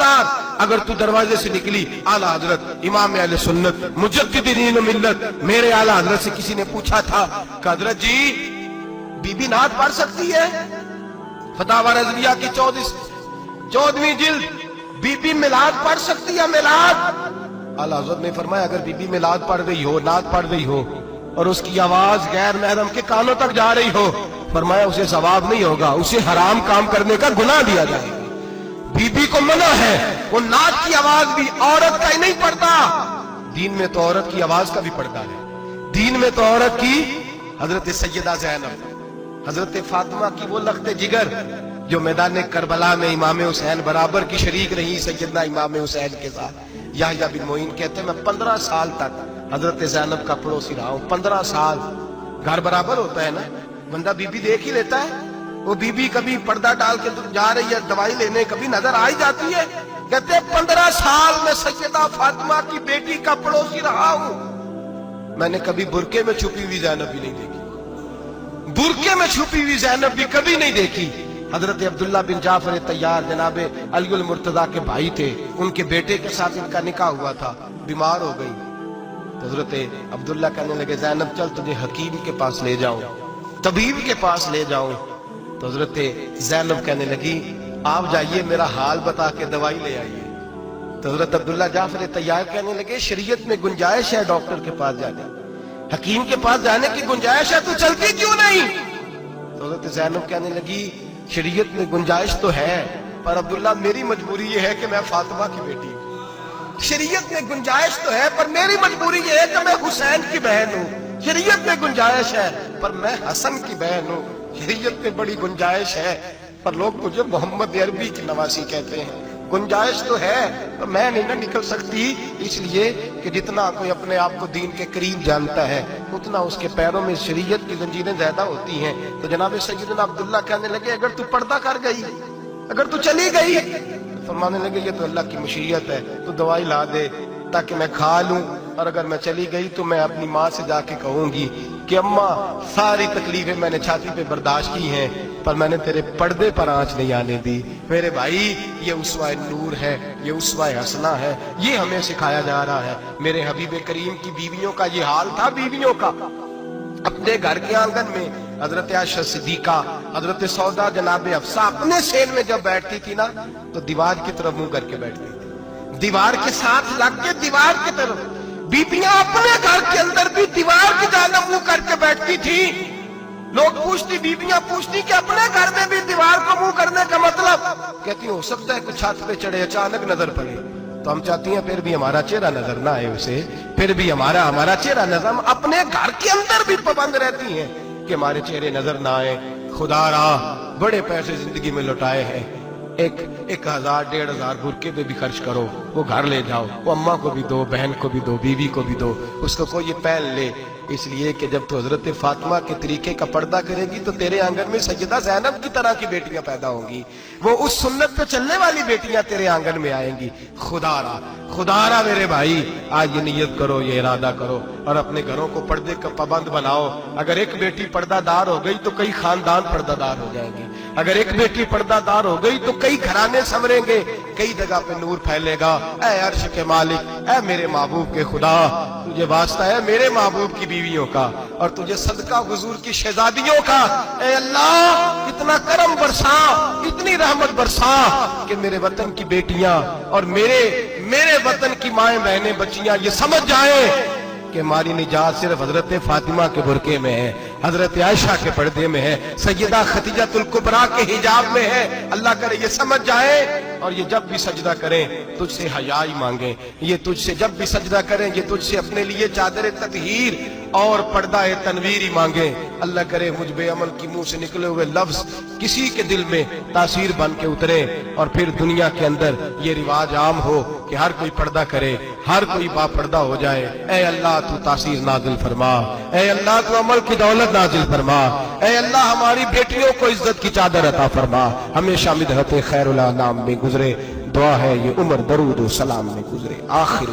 खबरदार, अगर तू दरवाजे से निकली आला हजरत इमाम अहले सुन्नत मुजद्दिदीन मिल्लत मेरे आला हजरत से किसी ने पूछा था कि हजरत जी बीबी नात पढ़ सकती है? फतावा रज़विया की 14वीं जिल्द, बीबी मिलाद पढ़ सकती है? मिलाद। आला हजरत ने फरमाया अगर बीबी मिलाद पढ़ रही हो, नात पढ़ रही हो और उसकी आवाज गैर महरम के कानों तक जा रही हो, फरमाया उसे सवाब नहीं होगा, उसे हराम काम करने का गुनाह दिया जाएगा। बीबी को मना है, वो नात की आवाज भी औरत का ही नहीं पड़ता, दीन में तो औरत की आवाज का भी पड़ता है। दीन में तो औरत की, हजरत सैयदा ज़ैनब, हजरत फातिमा की वो लख्ते जिगर जो मैदान करबला में इमाम हुसैन बराबर की शरीक रही सैयदना इमाम हुसैन के साथ। याह्या बिन मोइन कहते हैं मैं 15 साल तक हजरत ज़ैनब का पड़ोसी रहा हूं। 15 साल, घर बराबर होता है ना, बंदा बीबी देख ही लेता है। वो बीबी कभी पर्दा डाल के जा रही है दवाई लेने, कभी नजर आ ही जाती है। कहते 15 साल में सैयदा फातिमा की बेटी का पड़ोसी रहा हूं, मैंने कभी बुरके में छुपी हुई ज़ैनब भी नहीं देखी, बुरके में छुपी हुई ज़ैनब भी कभी नहीं देखी। हजरत अब्दुल्ला बिन जाफर तैयार जनाबे अली मुर्तजा के भाई थे, उनके बेटे के साथ इनका निकाह हुआ था, बीमार हो गई। तो हजरत अब्दुल्ला कहने लगे ज़ैनब चल तुझे हकीम के पास ले जाऊं, तबीब के पास ले जाऊं। तो हजरत ज़ैनब कहने लगी आप जाइए मेरा हाल बता के दवाई ले आइए। तो हजरत अब्दुल्ला जाफर तैयार कहने लगे शरीयत में गुंजाइश है डॉक्टर के पास जाने, हकीम के पास जाने की गुंजाइश है, तू चलती क्यों नहीं? तो हजरत ज़ैनब कहने लगी शरीयत में गुंजाइश तो है, पर अब्दुल्ला मेरी मजबूरी ये है कि मैं फातिमा की बेटी हूं। शरीयत में गुंजाइश तो है पर मेरी मजबूरी ये है कि मैं हुसैन की बहन हूं। शरीयत में गुंजाइश है पर मैं हसन की बहन हूं। शरीयत में बड़ी गुंजाइश है पर लोग मुझे मोहम्मद अरबी की नवासी कहते हैं। गुंजाइश तो है पर मैं नहीं ना निकल सकती, इसलिए कि जितना कोई अपने आप को दीन के करीब जानता है उतना उसके पैरों में शरीयत की जंजीरें ज्यादा होती हैं। तो जनाब सैयदना अब्दुल्ला कहने लगे अगर तू पर्दा कर गई, अगर तू चली गई, तो फरमाने लगे ये तो अल्लाह की मशीयत है, तू दवाई ला दे ताकि मैं खा लूं, और अगर मैं चली गई तो मैं अपनी माँ से जाके कहूंगी कि अम्मा सारी तकलीफें मैंने छाती पे बर्दाश्त की हैं पर मैंने तेरे पर्दे पर आंच नहीं आने दी। मेरे भाई ये उसवा नूर है, ये उसवा हसना है, ये हमें सिखाया जा रहा है। मेरे हबीब करीम की बीवियों का ये हाल था, बीवियों का अपने घर के आंगन में हजरत आयशा सिद्दीका, हजरत सौदा जनाब अफसा अपने सेन में जब बैठती थी ना तो दीवार की तरफ मुंह करके बैठती थी, दीवार के साथ लग के दीवार की तरफ। बीबियां अपने घर के अंदर भी दीवार की जानब मुंह करके बैठती थी। लोग पूछती, बीबियां पूछती कि अपने घर में भी दीवार को मुंह करने का मतलब? कहती हो सकता है कुछ छत पे चढ़े अचानक नजर पड़े, तो हम चाहती हैं फिर भी हमारा चेहरा नजर ना आए उसे, फिर भी हमारा चेहरा नजर, हम अपने घर के अंदर भी पाबंद रहती हैं कि हमारे चेहरे नजर ना आए। खुदा रा बड़े पैसे जिंदगी में लुटाए हैं, 1000 1500 बुरके पे भी खर्च करो, वो घर ले जाओ, वो अम्मा को भी दो, बहन को भी दो, बीवी को भी दो, उसको कोई ये पहन ले, इसलिए कि जब तो हजरत फातिमा के तरीके का पर्दा करेगी तो तेरे आंगन में सैयदा ज़ैनब की तरह की बेटियां पैदा होंगी, वो उस सुन्नत पे चलने वाली बेटियां तेरे आंगन में आएंगी। खुदारा मेरे भाई आज ये नियत करो, ये इरादा करो और अपने घरों को पर्दे का पाबंद बनाओ। अगर एक बेटी पर्दादार हो गई तो कई खानदान पर्दादार हो जाएंगे, अगर एक बेटी पर्दादार हो गई तो कई घराने संवरेंगे, कई जगह पे नूर फैलेगा। ऐ अर्श के मालिक, ऐ मेरे महबूब के खुदा, तुझे वास्ता है मेरे महबूब की बीवियों का और तुझे सदका हुजूर की शहजादियों का। ऐ अल्लाह इतना करम बरसा, इतनी रहमत बरसा कि मेरे वतन की बेटियां और मेरे वतन की माएं बहनें बच्चियां ये समझ जाए कि हमारी निजात सिर्फ हजरत फातिमा के बुरके में है, हजरत आयशा के पर्दे में है, सैयदा खदीजातुल कुबरा के हिजाब में है। अल्लाह करे ये समझ जाए और ये जब भी सजदा करें तुझसे हयाई मांगे, ये तुझसे जब भी सजदा करें ये तुझसे अपने लिए चादर ततहीर और पर्दा तनवीर ही मांगे। अल्लाह करे मुझ बेअमल की मुंह से निकले हुए लफ्ज किसी के दिल में तासीर बन के उतरे और फिर दुनिया के अंदर ये रिवाज आम हो कि हर कोई पर्दा करे, हर कोई बापर्दा हो जाए। ऐ अल्लाह तू तासीर नाजिल फरमा, ऐ अल्लाह तू अमल की दौलत नाजिल फरमा, ऐ अल्लाह हमारी बेटियों को इज्जत की चादर अता फरमा, हमेशा मिदहत खैरुल अनाम में गुजरे। दुआ है ये उम्र दरूद व सलाम में गुजरे। आखिर